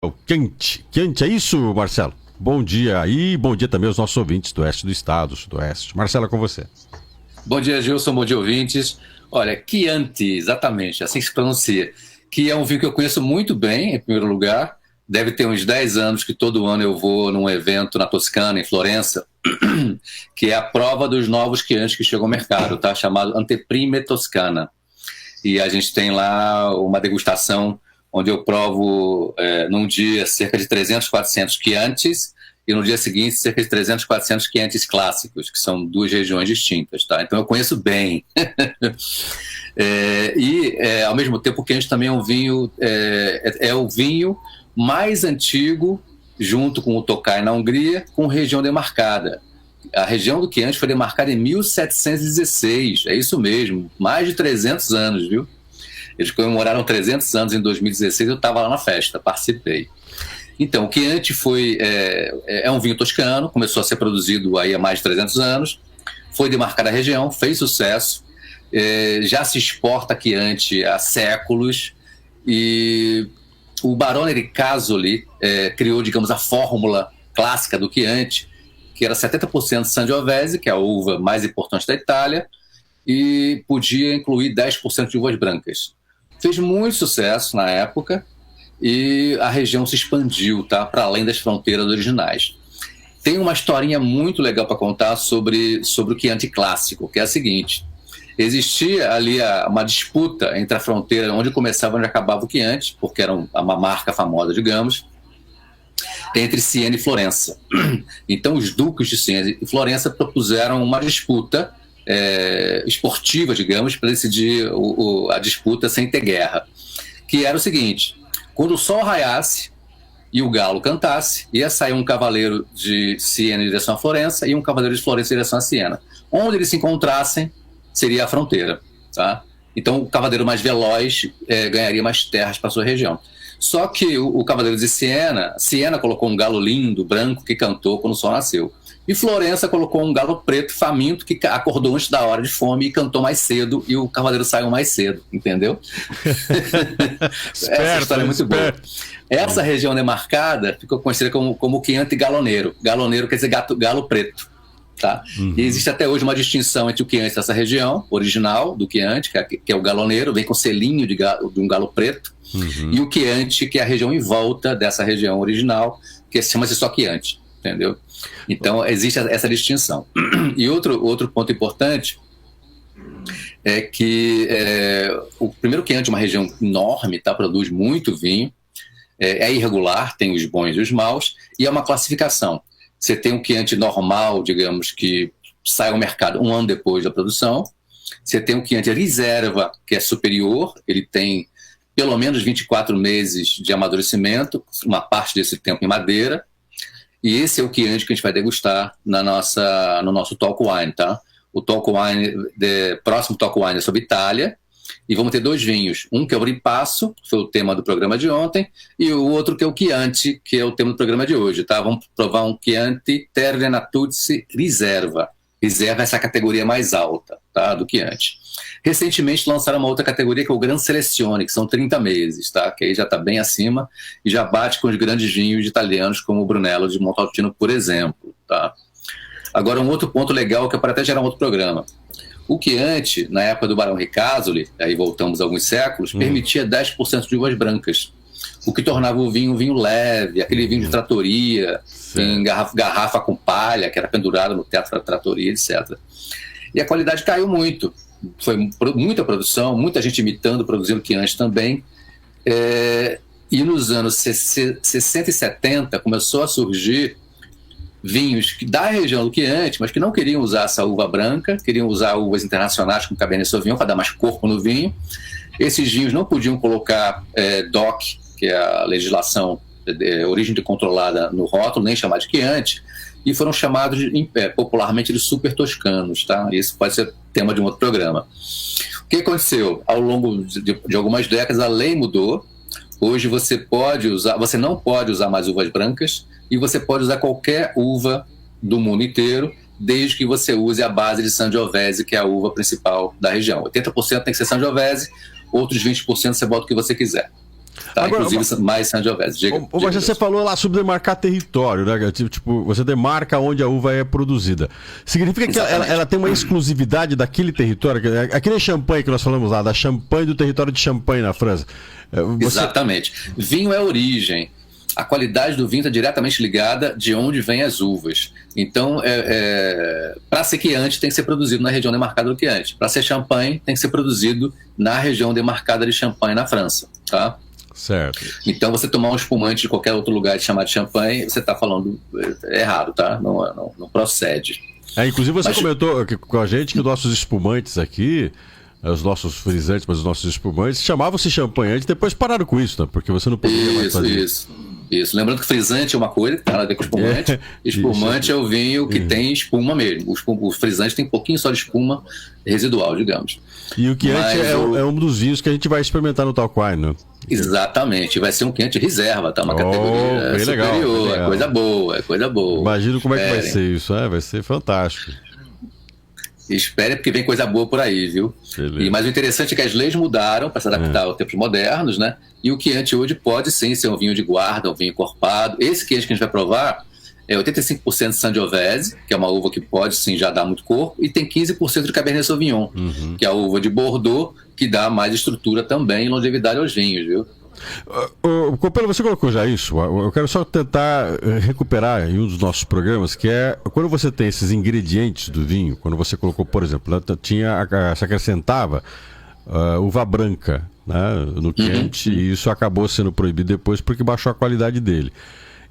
O Chianti. Chianti, é isso, Marcelo? Bom dia aí, bom dia também aos nossos ouvintes do oeste do estado, sudoeste. Marcelo, é com você. Bom dia, Gilson, bom dia, ouvintes. Olha, Chianti, exatamente, assim que se pronuncia, que é um vinho que eu conheço muito bem, em primeiro lugar. Deve ter uns 10 anos que todo ano eu vou num evento na Toscana, em Florença, que é a prova dos novos Chianti que chegam ao mercado, tá? Chamado Anteprime Toscana. E a gente tem lá uma degustação onde eu provo num dia cerca de 300, 400 Chiantis e no dia seguinte cerca de 300, 400 Chiantis clássicos, que são duas regiões distintas, tá? Então eu conheço bem. Ao mesmo tempo o Chianti também é um vinho, é o vinho mais antigo, junto com o Tokaj na Hungria, com região demarcada. A região do Chianti foi demarcada em 1716, é isso mesmo, mais de 300 anos, viu? Eles comemoraram 300 anos em 2016, eu estava lá na festa, participei. Então, o Chianti é um vinho toscano, começou a ser produzido aí há mais de 300 anos, foi demarcada a região, fez sucesso, já se exporta Chianti há séculos, e o Barone Ricasoli criou, digamos, a fórmula clássica do Chianti, que era 70% Sangiovese, que é a uva mais importante da Itália, e podia incluir 10% de uvas brancas. Fez muito sucesso na época e a região se expandiu, tá, para além das fronteiras originais. Tem uma historinha muito legal para contar sobre o Chianti clássico, que é a seguinte: existia ali uma disputa entre a fronteira onde começava e onde acabava o Chianti, porque era uma marca famosa, digamos, entre Siena e Florença. Então os duques de Siena e Florença propuseram uma disputa esportiva, digamos, para decidir a disputa sem ter guerra, que era o seguinte: quando o sol raiasse e o galo cantasse, ia sair um cavaleiro de Siena em direção a Florença e um cavaleiro de Florença em direção a Siena. Onde eles se encontrassem seria a fronteira, tá? Então o cavaleiro mais veloz ganharia mais terras para sua região. Só que o cavaleiro de Siena colocou um galo lindo, branco, que cantou quando o sol nasceu. E Florença colocou um galo preto, faminto, que acordou antes da hora de fome e cantou mais cedo, e o cavaleiro saiu mais cedo, entendeu? Essa história é muito boa. Essa região demarcada ficou conhecida como Chianti Galoneiro. Galoneiro quer dizer galo preto. Tá? E existe até hoje uma distinção entre o Chianti dessa região original do Chianti, que é o galoneiro, vem com selinho de um galo preto, e o Chianti, que é a região em volta dessa região original, que chama-se só Chianti, entendeu? Então existe essa distinção. E outro ponto importante é que o primeiro Chianti é uma região enorme, tá? Produz muito vinho, é irregular, tem os bons e os maus, e é uma classificação. Você tem um Chianti normal, digamos, que sai ao mercado um ano depois da produção. Você tem um Chianti reserva, que é superior, ele tem pelo menos 24 meses de amadurecimento, uma parte desse tempo em madeira. E esse é o Chianti que a gente vai degustar no nosso Talk Wine, tá? O Talk Wine, próximo Talk Wine é sobre Itália, e vamos ter dois vinhos. Um que é o Ripasso, que foi o tema do programa de ontem, e o outro que é o Chianti, que é o tema do programa de hoje, tá? Vamos provar um Chianti Terre Natuzzi Riserva. Riserva é essa categoria mais alta, tá? Do Chianti. Recentemente lançaram uma outra categoria que é o Gran Selezione, que são 30 meses, tá? Que aí já está bem acima e já bate com os grandes vinhos italianos como o Brunello de Montalcino, por exemplo, tá? Agora, um outro ponto legal que é para até gerar um outro programa. O Chianti, na época do Barão Ricasoli, aí voltamos a alguns séculos, permitia 10% de uvas brancas, o que tornava o vinho um vinho leve, aquele vinho de tratoria, em garrafa com palha, que era pendurado no teto da tratoria, etc. E a qualidade caiu muito. Foi muita produção, muita gente imitando, produzindo Chianti também. E nos anos 60 e 70 começou a surgir vinhos da região do Chianti, mas que não queriam usar essa uva branca, queriam usar uvas internacionais como Cabernet Sauvignon para dar mais corpo no vinho. Esses vinhos não podiam colocar DOC, que é a legislação de origem controlada no rótulo, nem chamar de Chianti, e foram chamados popularmente de super toscanos, tá? Isso pode ser tema de um outro programa. O que aconteceu? Ao longo de algumas décadas a lei mudou. Hoje você não pode usar mais uvas brancas e você pode usar qualquer uva do mundo inteiro, desde que você use a base de Sangiovese, que é a uva principal da região. 80% tem que ser Sangiovese, outros 20% você bota o que você quiser. Tá? Agora, inclusive mais Sangiovese. Mas você falou lá sobre demarcar território, né? Tipo, você demarca onde a uva é produzida. Significa que ela tem uma exclusividade daquele território, aquele champanhe que nós falamos lá, da Champagne, do território de Champagne na França. Exatamente. Vinho é origem. A qualidade do vinho está diretamente ligada de onde vêm as uvas. Então, para ser Chianti, tem que ser produzido na região demarcada do Chianti. Para ser Champagne, tem que ser produzido na região demarcada de Champagne, na França. Tá? Certo. Então, você tomar um espumante de qualquer outro lugar chamado Champagne, você está falando errado, tá? Não procede. Inclusive, você comentou com a gente que os nossos espumantes aqui, os nossos frisantes, mas os nossos espumantes, chamavam-se Champagne antes, depois pararam com isso, né? Porque você não podia mais fazer isso. Lembrando que frisante é uma coisa que tem nada a ver com espumante. Espumante é o vinho que tem espuma mesmo. O frisante tem um pouquinho só de espuma residual, digamos. E o Chianti é um dos vinhos que a gente vai experimentar no Talk Wine, né? Exatamente. Vai ser um Chianti reserva, tá? Uma categoria superior. Legal. É coisa boa. Imagino como é que vai ser isso. Vai ser fantástico. Espere, porque vem coisa boa por aí, viu? Mas o interessante é que as leis mudaram para se adaptar aos tempos modernos, né? E o Chianti hoje pode sim ser um vinho de guarda, um vinho encorpado. Esse Chianti que a gente vai provar é 85% de Sangiovese, que é uma uva que pode sim já dar muito corpo, e tem 15% de Cabernet Sauvignon, que é a uva de Bordeaux, que dá mais estrutura também e longevidade aos vinhos, viu? Copelo, você colocou já isso. Eu quero só tentar recuperar em um dos nossos programas, que é quando você tem esses ingredientes do vinho, quando você colocou, por exemplo, se acrescentava uva branca, né, no Chianti, e isso acabou sendo proibido depois porque baixou a qualidade dele.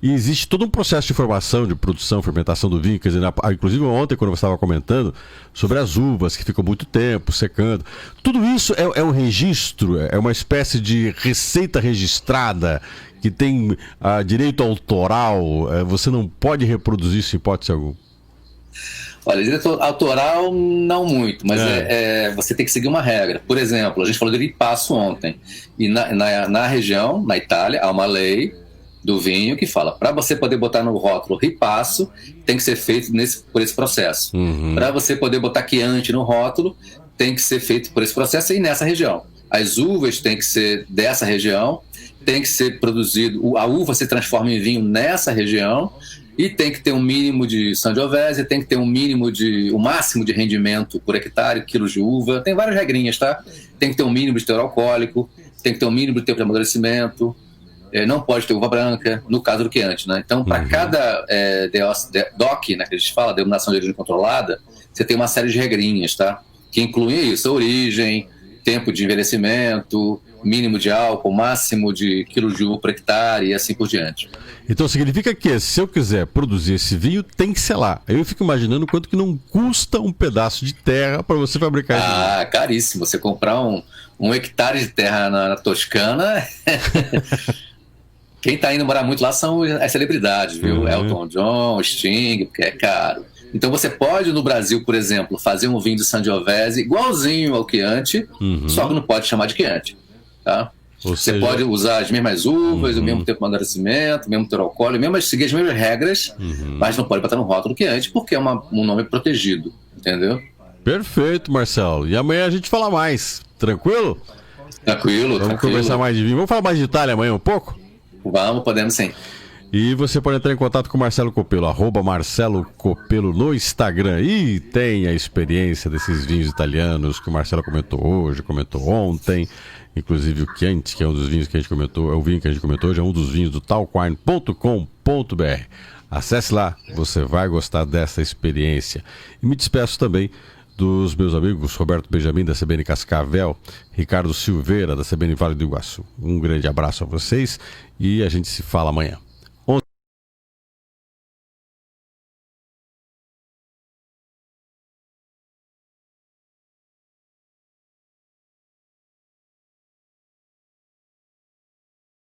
E existe todo um processo de formação, de produção, fermentação do vinho. Quer dizer, inclusive ontem, quando você estava comentando sobre as uvas que ficam muito tempo secando, tudo isso é um registro, é uma espécie de receita registrada que tem direito autoral. Você não pode reproduzir isso em hipótese alguma. Olha, direito autoral não muito, mas você tem que seguir uma regra. Por exemplo, a gente falou de ripasso ontem, e na região, na Itália, há uma lei do vinho que fala, para você poder botar no rótulo ripasso, tem que ser feito por esse processo. Para você poder botar Chianti no rótulo, tem que ser feito por esse processo e nessa região. As uvas têm que ser dessa região, tem que ser produzido, a uva se transforma em vinho nessa região, e tem que ter um mínimo de Sangiovese, tem que ter o máximo de rendimento por hectare, quilos de uva, tem várias regrinhas, tá? Tem que ter um mínimo de teor alcoólico, tem que ter um mínimo de tempo de amadurecimento, não pode ter uva branca, no caso do Chianti, né? Então, para cada DOC, né, que a gente fala, denominação de origem controlada, você tem uma série de regrinhas, tá? Que incluem isso, a origem, tempo de envelhecimento, mínimo de álcool, máximo de quilos de uva por hectare e assim por diante. Então significa que se eu quiser produzir esse vinho, tem que ser lá. Eu fico imaginando quanto que não custa um pedaço de terra para você fabricar esse vinho. Caríssimo. Você comprar um hectare de terra na Toscana... Quem está indo morar muito lá são as celebridades, viu? Elton John, Sting, porque é caro. Então você pode, no Brasil, por exemplo, fazer um vinho de Sangiovese igualzinho ao Chianti, só que não pode chamar de Chianti, tá? Você pode usar as mesmas uvas, o mesmo tempo de amadurecimento, o mesmo teor alcoólico, seguir as mesmas regras, mas não pode botar no rótulo Chianti porque é um nome protegido, entendeu? Perfeito, Marcelo. E amanhã a gente fala mais, tranquilo? Tranquilo. Vamos conversar mais de vinho. Vamos falar mais de Itália amanhã um pouco? Podemos sim. E você pode entrar em contato com o Marcelo Copelo, @Marcelo Copelo no Instagram. E tem a experiência desses vinhos italianos que o Marcelo comentou hoje, comentou ontem. Inclusive o Chianti, que é um dos vinhos que a gente comentou, é o vinho que a gente comentou hoje, é um dos vinhos do talkwine.com.br. Acesse lá, você vai gostar dessa experiência. E me despeço também dos meus amigos Roberto Benjamin, da CBN Cascavel, Ricardo Silveira, da CBN Vale do Iguaçu. Um grande abraço a vocês e a gente se fala amanhã.